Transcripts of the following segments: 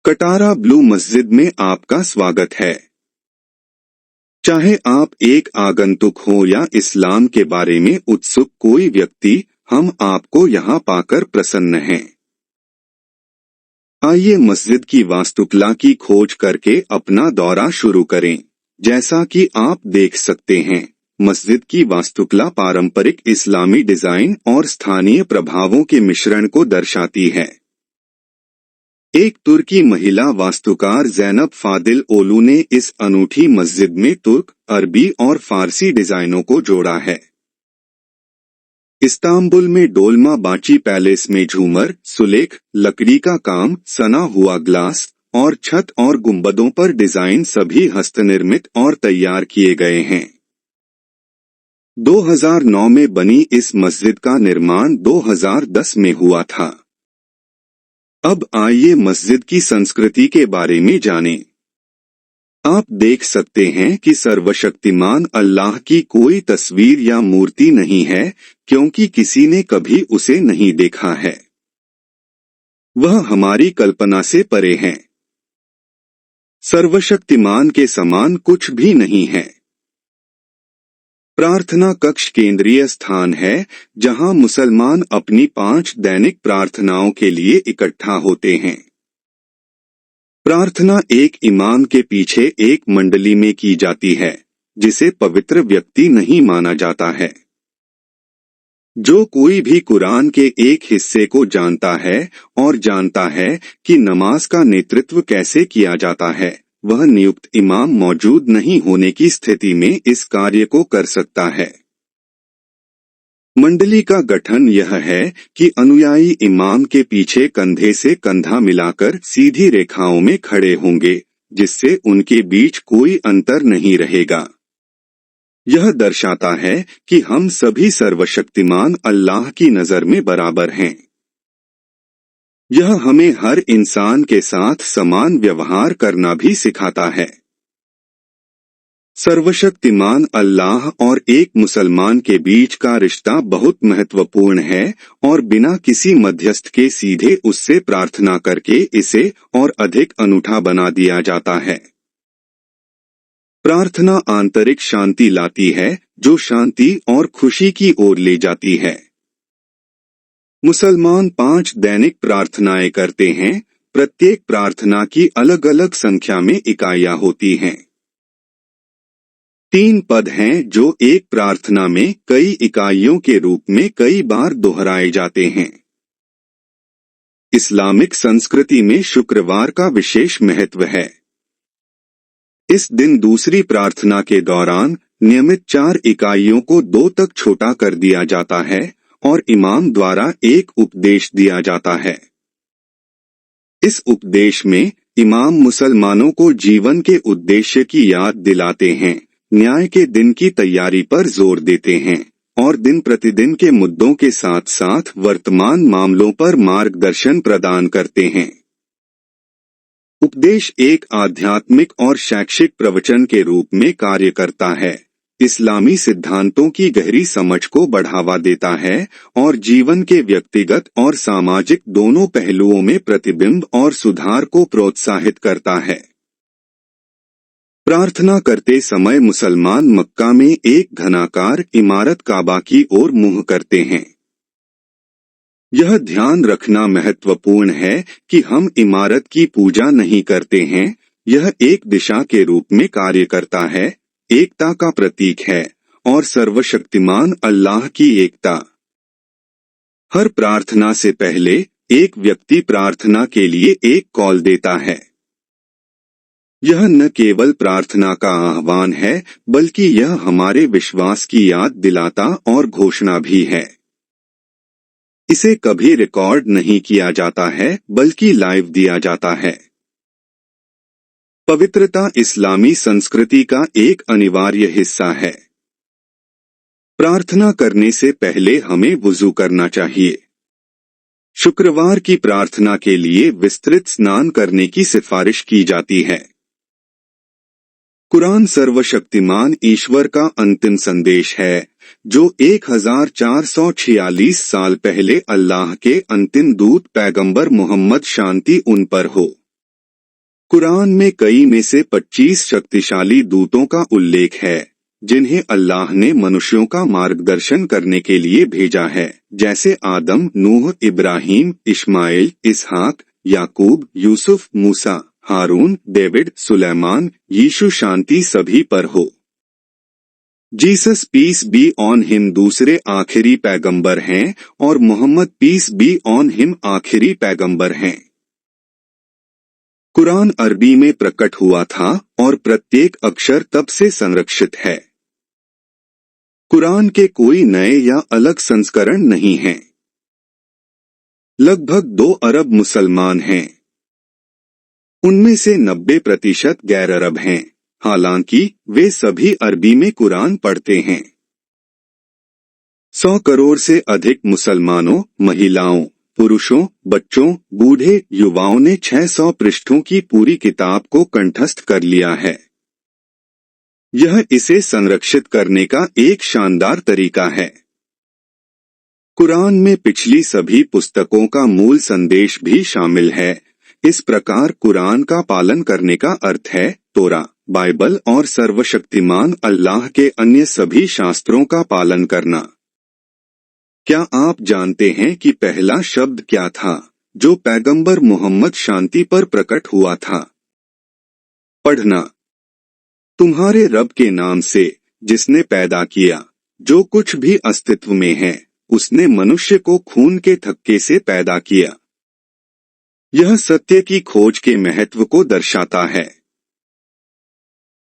Katara blue मस्जिद में आपका स्वागत है। चाहे आप एक आगंतुक हो या इस्लाम के बारे में उत्सुक कोई व्यक्ति, हम आपको यहाँ पाकर प्रसन्न हैं। आइए मस्जिद की वास्तुकला की खोज करके अपना दौरा शुरू करें। जैसा कि आप देख सकते हैं, मस्जिद की वास्तुकला पारंपरिक इस्लामी डिजाइन और स्थानीय प्रभावों के मिश्रण को दर्शाती है। एक तुर्की महिला वास्तुकार ज़ैनब फादिल ओलू ने इस अनूठी मस्जिद में तुर्क, अरबी और फारसी डिजाइनों को जोड़ा है। इस्तांबुल में डोलमा बाची पैलेस में झूमर, सुलेख, लकड़ी का काम, सना हुआ ग्लास और छत और गुंबदों पर डिजाइन सभी हस्तनिर्मित और तैयार किए गए हैं। 2009 में बनी इस मस्जिद का निर्माण 2010 में हुआ था। अब आइए मस्जिद की संस्कृति के बारे में जानें। आप देख सकते हैं कि सर्वशक्तिमान अल्लाह की कोई तस्वीर या मूर्ति नहीं है, क्योंकि किसी ने कभी उसे नहीं देखा है। वह हमारी कल्पना से परे है। सर्वशक्तिमान के समान कुछ भी नहीं है। प्रार्थना कक्ष केंद्रीय स्थान है, जहां मुसलमान अपनी 5 दैनिक प्रार्थनाओं के लिए इकट्ठा होते हैं। प्रार्थना एक इमाम के पीछे एक मंडली में की जाती है, जिसे पवित्र व्यक्ति नहीं माना जाता है। जो कोई भी कुरान के एक हिस्से को जानता है और जानता है कि नमाज का नेतृत्व कैसे किया जाता है, वह नियुक्त इमाम मौजूद नहीं होने की स्थिति में इस कार्य को कर सकता है। मंडली का गठन यह है कि अनुयायी इमाम के पीछे कंधे से कंधा मिलाकर सीधी रेखाओं में खड़े होंगे, जिससे उनके बीच कोई अंतर नहीं रहेगा। यह दर्शाता है कि हम सभी सर्वशक्तिमान अल्लाह की नजर में बराबर हैं। यह हमें हर इंसान के साथ समान व्यवहार करना भी सिखाता है। सर्वशक्तिमान अल्लाह और एक मुसलमान के बीच का रिश्ता बहुत महत्वपूर्ण है और बिना किसी मध्यस्थ के सीधे उससे प्रार्थना करके इसे और अधिक अनूठा बना दिया जाता है। प्रार्थना आंतरिक शांति लाती है, जो शांति और खुशी की ओर ले जाती है। मुसलमान 5 दैनिक प्रार्थनाएं करते हैं। प्रत्येक प्रार्थना की अलग अलग संख्या में इकाइयां होती हैं। 3 पद हैं जो एक प्रार्थना में कई इकाइयों के रूप में कई बार दोहराए जाते हैं। इस्लामिक संस्कृति में शुक्रवार का विशेष महत्व है। इस दिन दूसरी प्रार्थना के दौरान नियमित 4 इकाइयों को 2 तक छोटा कर दिया जाता है और इमाम द्वारा एक उपदेश दिया जाता है। इस उपदेश में इमाम मुसलमानों को जीवन के उद्देश्य की याद दिलाते हैं, न्याय के दिन की तैयारी पर जोर देते हैं और दिन प्रतिदिन के मुद्दों के साथ साथ वर्तमान मामलों पर मार्गदर्शन प्रदान करते हैं। उपदेश एक आध्यात्मिक और शैक्षिक प्रवचन के रूप में कार्य करता है, इस्लामी सिद्धांतों की गहरी समझ को बढ़ावा देता है और जीवन के व्यक्तिगत और सामाजिक दोनों पहलुओं में प्रतिबिंब और सुधार को प्रोत्साहित करता है। प्रार्थना करते समय मुसलमान मक्का में एक घनाकार इमारत काबा की ओर मुंह करते हैं। यह ध्यान रखना महत्वपूर्ण है कि हम इमारत की पूजा नहीं करते हैं। यह एक दिशा के रूप में कार्य करता है, एकता का प्रतीक है और सर्वशक्तिमान अल्लाह की एकता। हर प्रार्थना से पहले एक व्यक्ति प्रार्थना के लिए एक कॉल देता है। यह न केवल प्रार्थना का आह्वान है, बल्कि यह हमारे विश्वास की याद दिलाता और घोषणा भी है। इसे कभी रिकॉर्ड नहीं किया जाता है, बल्कि लाइव दिया जाता है। पवित्रता इस्लामी संस्कृति का एक अनिवार्य हिस्सा है। प्रार्थना करने से पहले हमें वुजू करना चाहिए। शुक्रवार की प्रार्थना के लिए विस्तृत स्नान करने की सिफारिश की जाती है। कुरान सर्वशक्तिमान ईश्वर का अंतिम संदेश है, जो 1446 साल पहले अल्लाह के अंतिम दूत पैगंबर मोहम्मद शांति उन पर हो कुरान में कई में से 25 शक्तिशाली दूतों का उल्लेख है जिन्हें अल्लाह ने मनुष्यों का मार्गदर्शन करने के लिए भेजा है, जैसे आदम, नूह, इब्राहिम, इस्माइल, इसहाक, याकूब, यूसुफ, मूसा, हारून, डेविड, सुलेमान, यीशु शांति सभी पर हो। Jesus peace be on him दूसरे आखिरी पैगंबर हैं और Mohammed peace be on him आखिरी पैगंबर हैं। कुरान अरबी में प्रकट हुआ था और प्रत्येक अक्षर तब से संरक्षित है। कुरान के कोई नए या अलग संस्करण नहीं हैं। लगभग 2 अरब मुसलमान हैं। उनमें से 90% गैर अरब हैं, हालांकि वे सभी अरबी में कुरान पढ़ते हैं। 100 करोड़ से अधिक मुसलमानों, महिलाओं, पुरुषों, बच्चों, बूढ़े, युवाओं ने 600 पृष्ठों की पूरी किताब को कंठस्थ कर लिया है। यह इसे संरक्षित करने का एक शानदार तरीका है। कुरान में पिछली सभी पुस्तकों का मूल संदेश भी शामिल है। इस प्रकार कुरान का पालन करने का अर्थ है तोरा, बाइबल और सर्वशक्तिमान अल्लाह के अन्य सभी शास्त्रों का पालन करना। क्या आप जानते हैं कि पहला शब्द क्या था जो पैगंबर मोहम्मद शांति पर प्रकट हुआ था? पढ़ना। तुम्हारे रब के नाम से जिसने पैदा किया जो कुछ भी अस्तित्व में है, उसने मनुष्य को खून के थक्के से पैदा किया। यह सत्य की खोज के महत्व को दर्शाता है।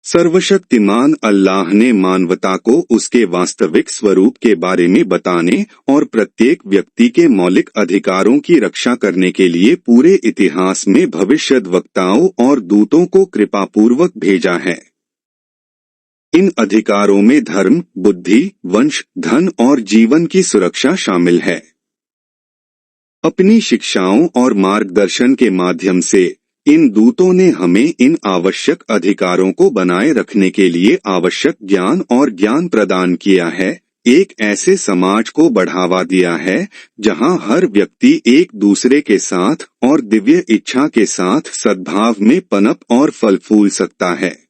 सर्वशक्तिमान अल्लाह ने मानवता को उसके वास्तविक स्वरूप के बारे में बताने और प्रत्येक व्यक्ति के मौलिक अधिकारों की रक्षा करने के लिए पूरे इतिहास में भविष्यद्वक्ताओं और दूतों को कृपापूर्वक भेजा है। इन अधिकारों में धर्म, बुद्धि, वंश, धन और जीवन की सुरक्षा शामिल है। अपनी शिक्षाओं और मार्गदर्शन के माध्यम से इन दूतों ने हमें इन आवश्यक अधिकारों को बनाए रखने के लिए आवश्यक ज्ञान और ज्ञान प्रदान किया है। एक ऐसे समाज को बढ़ावा दिया है जहां हर व्यक्ति एक दूसरे के साथ और दिव्य इच्छा के साथ सद्भाव में पनप और फल फूल सकता है।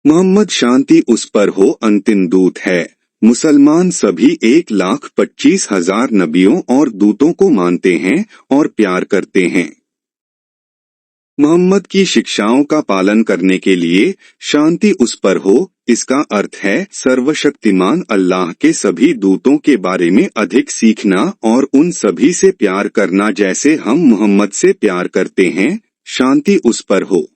मोहम्मद शांति उस पर हो अंतिम दूत है। मुसलमान सभी 1,25,000 नबियों और दूतों को मानते हैं और प्यार करते हैं। मोहम्मद की शिक्षाओं का पालन करने के लिए शांति उस पर हो, इसका अर्थ है सर्वशक्तिमान अल्लाह के सभी दूतों के बारे में अधिक सीखना और उन सभी से प्यार करना जैसे हम मोहम्मद से प्यार करते हैं। शांति उस पर हो।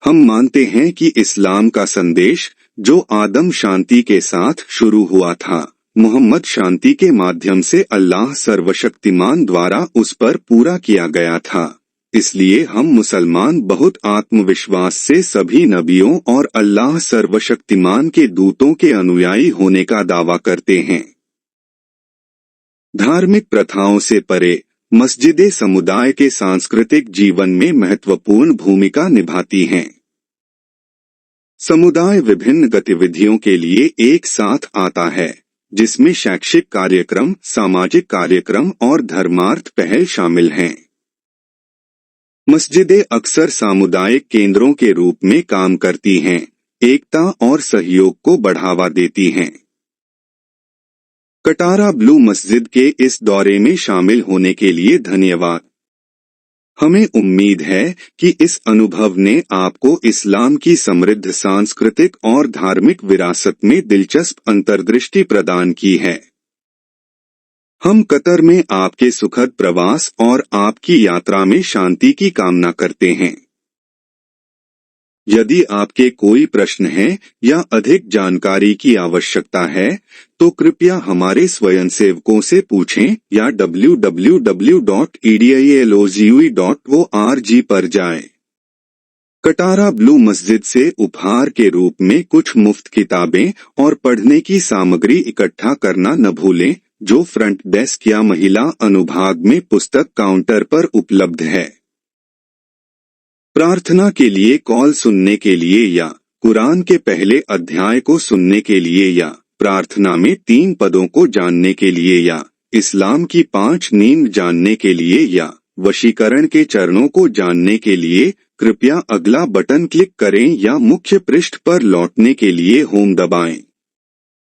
हम मानते हैं कि इस्लाम का संदेश जो आदम शांति के साथ शुरू हुआ था, मोहम्मद शांति के माध्यम से अल्लाह सर्वशक्तिमान द्वारा उस पर पूरा किया गया था। इसलिए हम मुसलमान बहुत आत्मविश्वास से सभी नबियों और अल्लाह सर्वशक्तिमान के दूतों के अनुयायी होने का दावा करते हैं। धार्मिक प्रथाओं से परे मस्जिदें समुदाय के सांस्कृतिक जीवन में महत्वपूर्ण भूमिका निभाती हैं। समुदाय विभिन्न गतिविधियों के लिए एक साथ आता है, जिसमें शैक्षिक कार्यक्रम, सामाजिक कार्यक्रम और धर्मार्थ पहल शामिल हैं। मस्जिदें अक्सर सामुदायिक केंद्रों के रूप में काम करती हैं, एकता और सहयोग को बढ़ावा देती हैं। कटारा ब्लू मस्जिद के इस दौरे में शामिल होने के लिए धन्यवाद। हमें उम्मीद है कि इस अनुभव ने आपको इस्लाम की समृद्ध सांस्कृतिक और धार्मिक विरासत में दिलचस्प अंतर्दृष्टि प्रदान की है। हम कतर में आपके सुखद प्रवास और आपकी यात्रा में शांति की कामना करते हैं। यदि आपके कोई प्रश्न है या अधिक जानकारी की आवश्यकता है, तो कृपया हमारे स्वयंसेवकों से पूछें या www.edialozui.org पर जाएं। कटारा ब्लू मस्जिद से उपहार के रूप में कुछ मुफ्त किताबें और पढ़ने की सामग्री इकट्ठा करना न भूलें, जो फ्रंट डेस्क या महिला अनुभाग में पुस्तक काउंटर पर उपलब्ध है। प्रार्थना के लिए कॉल सुनने के लिए या कुरान के पहले अध्याय को सुनने के लिए या प्रार्थना में 3 पदों को जानने के लिए या इस्लाम की 5 नींव जानने के लिए या वशीकरण के चरणों को जानने के लिए कृपया अगला बटन क्लिक करें या मुख्य पृष्ठ पर लौटने के लिए होम दबाएं।